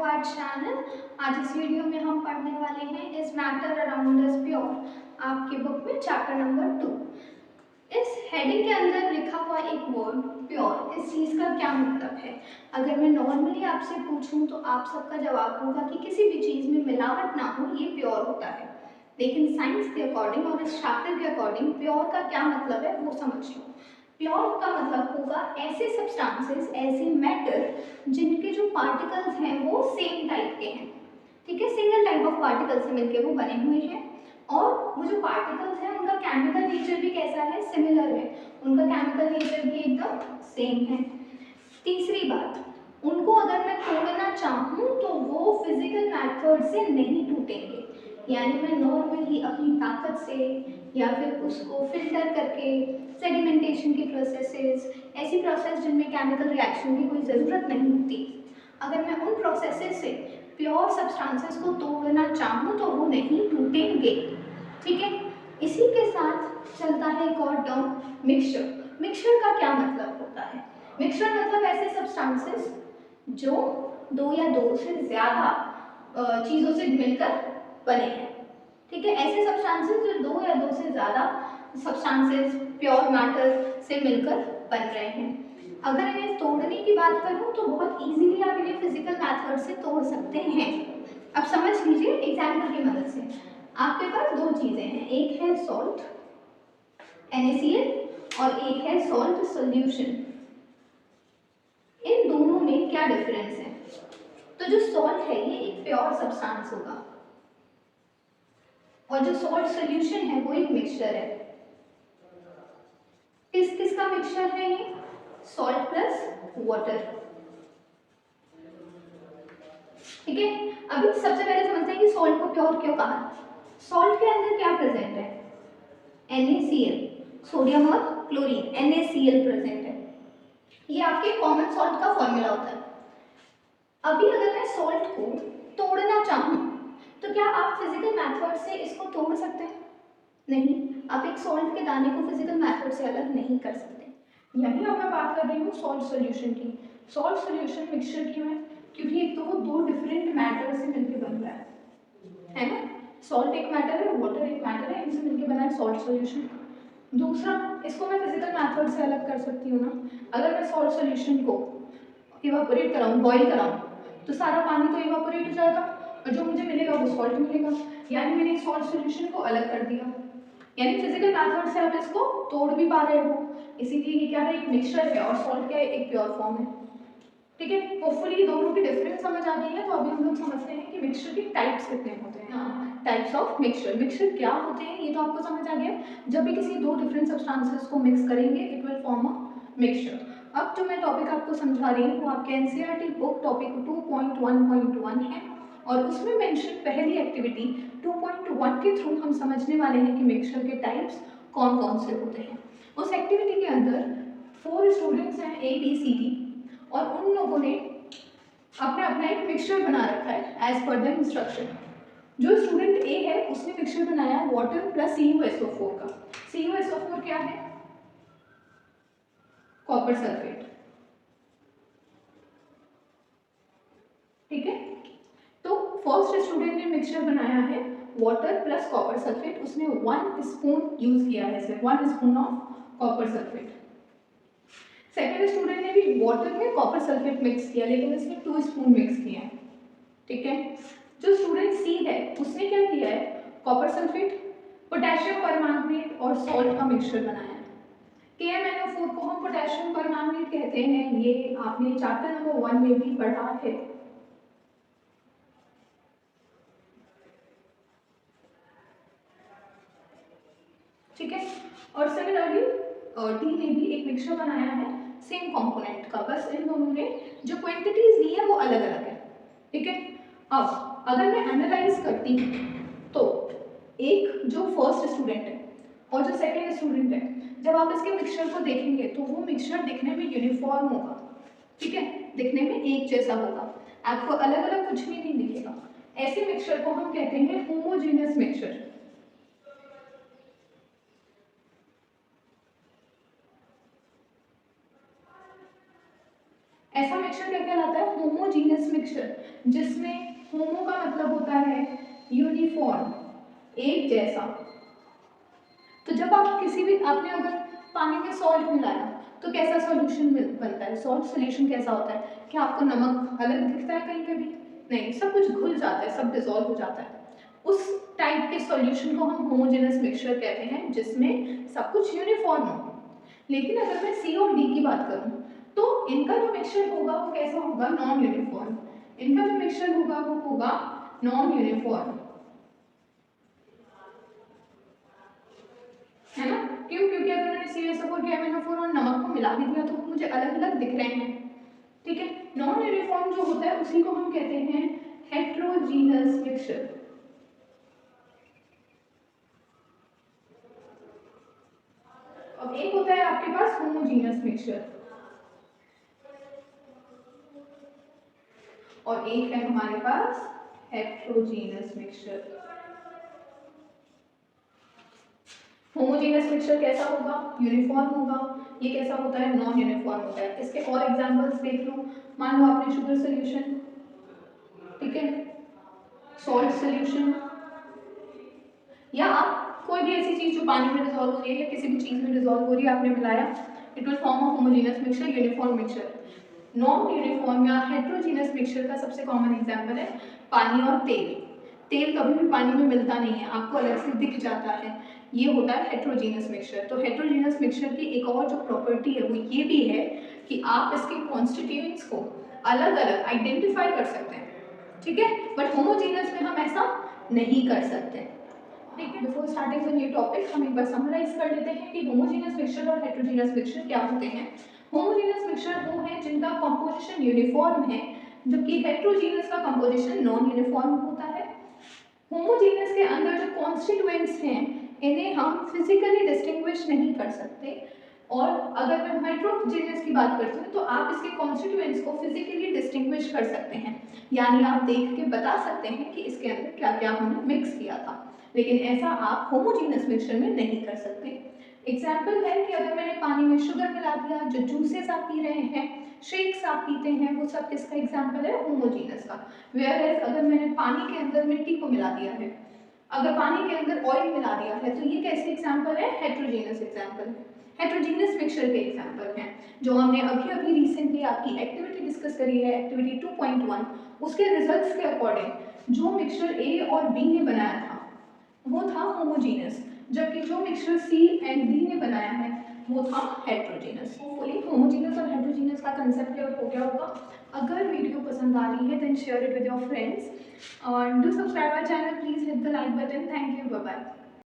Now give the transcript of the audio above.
To our channel. आज इस video में हम पढ़ने वाले हैं is matter around us pure, आपके बुक में चैप्टर नंबर 2। इस हेडिंग के अंदर लिखा हुआ एक वर्ड प्योर, इस चीज़ का क्या मतलब है? अगर मैं नॉर्मली आपसे पूछूं तो आप सबका जवाब होगा कि किसी भी चीज़ में मिलावट ना हो ये प्योर होता है। लेकिन साइंस के अकॉर्डिंग और इस चैप्टर के अकॉर्डिंग प्योर का क्या मतलब है वो समझ लो। प्योर का मतलब होगा ऐसे सब्सटेंसेस, ऐसे मैटर जिनके जो पार्टिकल्स हैं वो सेम टाइप के हैं। ठीक है, सिंगल टाइप ऑफ पार्टिकल से मिलकर वो बने हुए हैं और वो जो पार्टिकल्स हैं उनका केमिकल नेचर भी कैसा है, सिमिलर है। उनका केमिकल नेचर भी एकदम सेम है। तीसरी बात, उनको अगर मैं तोड़ना चाहूँ तो वो फिजिकल मेथड से नहीं टूटेंगे, यानी मैं नॉर्मली अपनी ताकत से या फिर उसको फिल्टर करके सेडिमेंटेशन की प्रोसेसेस, ऐसी प्रोसेस जिनमें केमिकल रिएक्शन की कोई ज़रूरत नहीं होती, अगर मैं उन प्रोसेसेस से प्योर सब्सटेंसेस को तोड़ना चाहूँ तो वो नहीं टूटेंगे। ठीक है, इसी के साथ चलता है एक और टर्म मिक्सचर। मिक्सचर का क्या मतलब होता है? मिक्सचर मतलब ऐसे सब्सटेंसेस जो दो या दो से ज़्यादा चीज़ों से मिलकर बने हैं। ठीक है, ऐसे सब्सटेंसेस जो दो या दो से ज़्यादा सब्सटेंसेस प्योर मैटर से मिलकर बन रहे हैं। अगर इन्हें तोड़ने की बात करूं तो बहुत इजीली आप इन्हें फिजिकल मेथड से तोड़ सकते हैं। अब समझ लीजिए एग्जाम्पल की मदद से। आपके पास दो चीज़ें हैं, एक है सॉल्ट NaCl और एक है सॉल्ट सॉल्यूशन। इन दोनों में क्या डिफरेंस है? तो जो सॉल्ट है ये एक प्योर सब्सटेंस होगा और जो सॉल्ट सॉल्यूशन है वो एक मिक्सचर है। किस किस का मिक्सचर है ये? Salt plus water. ठीक है, अभी सबसे पहले समझते हैं कि सॉल्ट को प्योर क्यों कहा। सॉल्ट के अंदर क्या प्रेजेंट है? NaCl, सोडियम और क्लोरीन, NaCl प्रेजेंट है। ये आपके कॉमन सॉल्ट का फॉर्मूला होता है। अभी अगर मैं सॉल्ट को तोड़ना चाहूँ तो क्या आप फिजिकल मेथड से इसको तोड़ सकते हैं? नहीं, आप एक सॉल्ट के दाने को फिजिकल मेथड से अलग नहीं कर सकते। यही अब मैं बात कर रही हूँ सॉल्ट सॉल्यूशन की। सॉल्ट सॉल्यूशन मिक्सचर क्यों है? क्योंकि एक तो वो दो डिफरेंट मैटर से मिलकर बन रहा है ना। सॉल्ट एक मैटर है, वाटर एक मैटर है, इनसे मिलकर बना है सॉल्ट सॉल्यूशन। दूसरा, इसको मैं फिजिकल मेथड से अलग कर सकती हूँ ना। अगर मैं सॉल्ट सॉल्यूशन को इवापोरेट कराऊँ, बॉईल कराऊँ, तो सारा पानी तो इवापोरेट हो जाएगा और जो मुझे मिलेगा वो सॉल्ट मिलेगा, यानी मैंने सॉल्ट सॉल्यूशन को अलग कर दिया। यानी फिजिकल मेथड से आप इसको तोड़ भी पा रहे हो, इसीलिए ये क्या है, एक मिक्सचर है और सॉल्ट क्या है, एक प्योर फॉर्म है। ठीक है, होपफुली दोनों की डिफरेंस समझ आ गई है। तो अभी हम लोग समझते हैं कि मिक्सचर की टाइप्स कितने होते हैं। टाइप्स ऑफ मिक्सचर, मिक्सचर क्या होते हैं ये तो आपको समझ आ गया। जब भी किसी दो डिफरेंट सब्सटेंसेस को मिक्स करेंगे it will form a mixture. अब जो मैं टॉपिक आपको समझा रही हूँ वो आपके NCERT बुक टॉपिक 2.1.1 है और उसमें मेंशन पहली एक्टिविटी 2.1 के थ्रू हम समझने वाले हैं कि मिक्सचर के टाइप्स कौन कौन से होते हैं। उस एक्टिविटी के अंदर 4 स्टूडेंट्स हैं ABCD और उन लोगों ने अपना अपना एक मिक्सचर बना रखा है एज पर द इंस्ट्रक्शन। जो स्टूडेंट A है उसने मिक्सचर बनाया वाटर प्लस CuSO4 का। CuSO4 क्या है? Copper sulphate. ठीक है, तो फर्स्ट स्टूडेंट ने मिक्सचर बनाया है वाटर प्लस कॉपर सल्फेट, उसने 1 स्पून यूज किया है, सिर्फ 1 spoon of copper sulphate. Second student ने भी वाटर में कॉपर सल्फेट मिक्स किया लेकिन इसमें 2 स्पून मिक्स किए हैं। ठीक है, जो स्टूडेंट C है उसने क्या किया है, कॉपर सल्फेट, पोटेशियम परमैंगनेट और सॉल्ट का मिक्सचर बनाया है। KMnO4 को हम पोटेशियम परमैंगनेट कहते हैं, ये आपने चैप्टर नंबर 1 में भी पढ़ा है। ठीक है, और सिमिलरली D ने भी एक मिक्सचर बनाया है सेम कंपोनेंट का, बस इन दोनों ने जो क्वांटिटीज ली है वो अलग अलग है। ठीक है, अब अगर मैं एनालाइज करती हूँ तो एक जो फर्स्ट स्टूडेंट है और जो सेकेंड स्टूडेंट है, जब आप इसके मिक्सचर को देखेंगे तो वो मिक्सचर दिखने में यूनिफॉर्म होगा। ठीक है, दिखने में एक जैसा होगा, आपको अलग अलग कुछ भी नहीं दिखेगा। ऐसे मिक्सचर को हम कहते हैं होमोजेनियस मिक्सचर। ऐसा मिक्सचर क्या कहलाता है? होमोजीनियस होमोजेनस मिक्सचर, जिसमें होमो का मतलब होता है यूनिफॉर्म, एक जैसा। तो जब आप किसी भी, आपने अगर पानी में सॉल्ट मिलाया तो कैसा सॉल्यूशन बनता है, सॉल्ट सॉल्यूशन कैसा होता है? क्या आपको नमक अलग दिखता है कहीं पे भी? नहीं, सब कुछ घुल जाता है, सब डिसॉल्व हो जाता है। उस टाइप के सॉल्यूशन को हम होमोजेनस मिक्सचर कहते हैं, जिसमें सब कुछ यूनिफॉर्म हो। लेकिन अगर मैं सी और डी की बात करूं तो इनका जो मिक्सचर होगा वो कैसा होगा? Non uniform. इनका जो मिक्सचर होगा वो होगा नॉन यूनिफॉर्म, है ना? क्यों? क्योंकि अगर मैंने CaSO4 KMnO4 और नमक को मिला भी दिया तो मुझे अलग अलग दिख रहे हैं, ठीक है। नॉन यूनिफॉर्म जो होता है उसी को हम कहते हैं हेट्रोजीनस मिक्सचर। अब एक होता है आपके पास होमोजीनस मिक्सचर और एक है हमारे पास हेट्रोजीनस मिक्सचर। होमोजेनस मिक्सचर कैसा होगा? यूनिफॉर्म होगा। ये कैसा होता है? नॉन यूनिफॉर्म होता है। इसके और एग्जांपल्स देख लो। मान लो आपने शुगर सॉल्यूशन, ठीक है, सॉल्ट सॉल्यूशन, या आप कोई भी ऐसी चीज जो पानी में डिसॉल्व हो रही है या किसी भी चीज में डिसॉल्व हो रही है, आपने मिलाया, it will form a homogeneous mixture, uniform mixture. Non uniform या हेट्रोजीनस मिक्सचर का सबसे कॉमन एग्जांपल है पानी और तेल। तेल कभी भी पानी में मिलता नहीं है, आपको अलग से दिख जाता है, ये होता है हेट्रोजीनस मिक्सचर। तो हेट्रोजीनस मिक्सचर की एक और जो प्रॉपर्टी है वो ये भी है कि आप इसके कॉन्स्टिट्यूएंट्स को अलग अलग आइडेंटिफाई कर सकते हैं, ठीक है। बट होमोजीनस में हम ऐसा नहीं कर सकते, ठीक है। Before starting the new topic हम एक बार समराइज कर लेते हैं कि होमोजेनस मिक्सचर और हेट्रोजेनस मिक्सचर क्या होते हैं। होमोजेनस मिक्सचर वो है जिनका कंपोजिशन यूनिफॉर्म है, जबकि हेट्रोजेनस का कंपोजिशन नॉन यूनिफॉर्म होता है। होमोजेनस के अंदर जो कॉन्स्टिट्यूएंट्स हैं इन्हें हम फिजिकली डिस्टिंग्विश नहीं कर सकते, और अगर मैं हेट्रोजेनस की बात करती हूँ तो आप इसके कॉन्स्टिट्यूएंट्स को फिजिकली डिस्टिंग्विश कर सकते हैं, यानी आप देख के बता सकते हैं कि इसके अंदर क्या क्या हमने मिक्स किया था, लेकिन ऐसा आप होमोजेनस मिक्सचर में नहीं कर सकते। एग्जाम्पल है कि अगर मैंने पानी में शुगर मिला दिया, जो जूसेस आप पी रहे हैं, शेक्स आप पीते हैं, वो सब किसका एग्जाम्पल है? होमोजेनस का। वेयर एज अगर मैंने पानी के अंदर मिट्टी को मिला दिया है, अगर पानी के अंदर ऑयल मिला दिया है, तो ये कैसे एग्जाम्पल है? हेट्रोजेनस एग्जाम्पल है, हेट्रोजेनस मिक्सचर के एग्जाम्पल हैं, जो हमने अभी अभी रिसेंटली आपकी एक्टिविटी डिस्कस करी है, एक्टिविटी 2.1, उसके रिजल्ट्स के अकॉर्डिंग जो मिक्सचर ए और बी ने बनाया था वो था होमोजेनस, जबकि जो मिक्सचर सी एंड डी ने बनाया है वो था हेट्रोजेनस। होपफुली होमोजेनस और हेट्रोजेनस का कंसेप्ट क्लियर हो गया होगा। अगर वीडियो पसंद आ रही है then share it with your friends और do subscribe our channel, please hit the like button. Thank you, bye bye.